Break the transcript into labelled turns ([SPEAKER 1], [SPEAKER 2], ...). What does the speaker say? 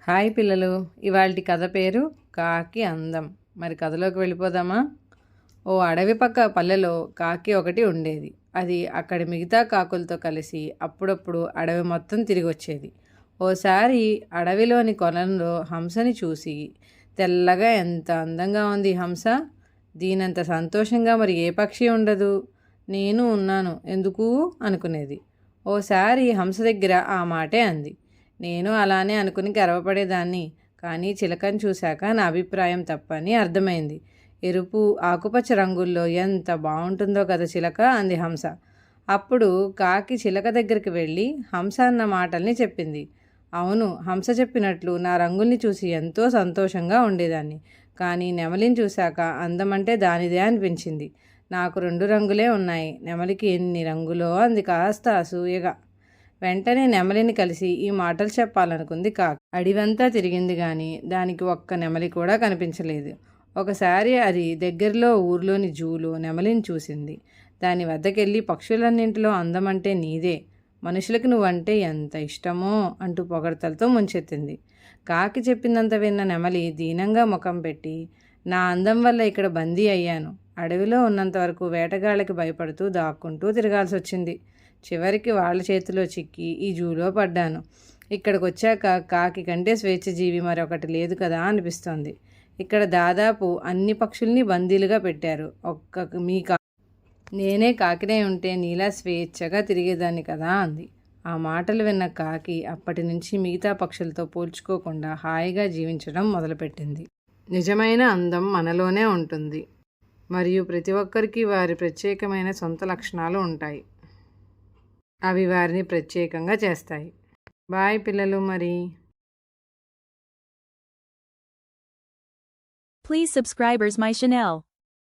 [SPEAKER 1] Hi పిల్లలు, ఇవాల్టి కథ పేరు కాకి అందం. మరి కథలోకి వెళ్ళిపోదామా? ఓ అడవి పక్క పల్లెలో కాకి ఒకటి ఉండేది. అది అక్కడి మిగతా కాకులతో కలిసి అప్పుడప్పుడు అడవి మొత్తం తిరిగి వచ్చేది. ఓసారి అడవిలోని కొలంలో హంసని చూసి, తెల్లగా ఎంత అందంగా ఉంది హంస, దీనంత సంతోషంగా మరి ఏ పక్షి ఉండదు, నేను ఉన్నాను ఎందుకు అనుకునేది. ఓసారి హంస దగ్గర ఆ మాటే అంది. నేను అలానే అనుకుని గర్వపడేదాన్ని, కానీ చిలకని చూశాక నా అభిప్రాయం తప్పని అర్థమైంది. ఎరుపు ఆకుపచ్చ రంగుల్లో ఎంత బాగుంటుందో కదా చిలక, అంది హంస. అప్పుడు కాకి చిలక దగ్గరికి వెళ్ళి హంస అన్న మాటల్ని చెప్పింది. అవును, హంస చెప్పినట్లు నా రంగుల్ని చూసి ఎంతో సంతోషంగా ఉండేదాన్ని, కానీ నెమలిని చూశాక అందమంటే దానిదే అనిపించింది. నాకు 2 రంగులే ఉన్నాయి, నెమలికి ఎన్ని రంగులో, అంది కాస్త అసూయగా. వెంటనే నెమలిని కలిసి ఈ మాటలు చెప్పాలనుకుంది కాకి. అడివంతా తిరిగింది కానీ దానికి ఒక్క నెమలి కూడా కనిపించలేదు. ఒకసారి అది దగ్గరలో ఊర్లోని జూలో నెమలిని చూసింది. దాని వద్దకెళ్ళి పక్షులన్నింటిలో అందమంటే నీదే, మనుషులకు నువ్వంటే ఎంత ఇష్టమో అంటూ పొగడ్తలతో ముంచెత్తింది. కాకి చెప్పిందంత విన్న నెమలి దీనంగా ముఖం పెట్టి, నా అందం వల్ల ఇక్కడ బందీ అయ్యాను, అడవిలో ఉన్నంత వరకు వేటగాళ్ళకి భయపడుతూ దాక్కుంటూ తిరగాల్సి వచ్చింది. చివరికి వాళ్ళ చేతిలో చిక్కి ఈ జూలో పడ్డాను. ఇక్కడికి వచ్చాక కాకి కంటే స్వేచ్ఛజీవి మరొకటి లేదు కదా అనిపిస్తోంది. ఇక్కడ దాదాపు అన్ని పక్షుల్ని బందీలుగా పెట్టారు, నేనే కాకినే ఉంటే నీలా స్వేచ్ఛగా తిరిగేదాన్ని కదా అంది. ఆ మాటలు విన్న కాకి అప్పటి నుంచి మిగతా పక్షులతో పోల్చుకోకుండా హాయిగా జీవించడం మొదలుపెట్టింది. నిజమైన అందం మనలోనే ఉంటుంది, మరియు ప్రతి ఒక్కరికి వారి ప్రత్యేకమైన సొంత లక్షణాలు ఉంటాయి. అవి వారిని ప్రత్యేకంగా చేస్తాయి. బాయ్ పిల్లలు. మరి
[SPEAKER 2] Please subscribers my channel.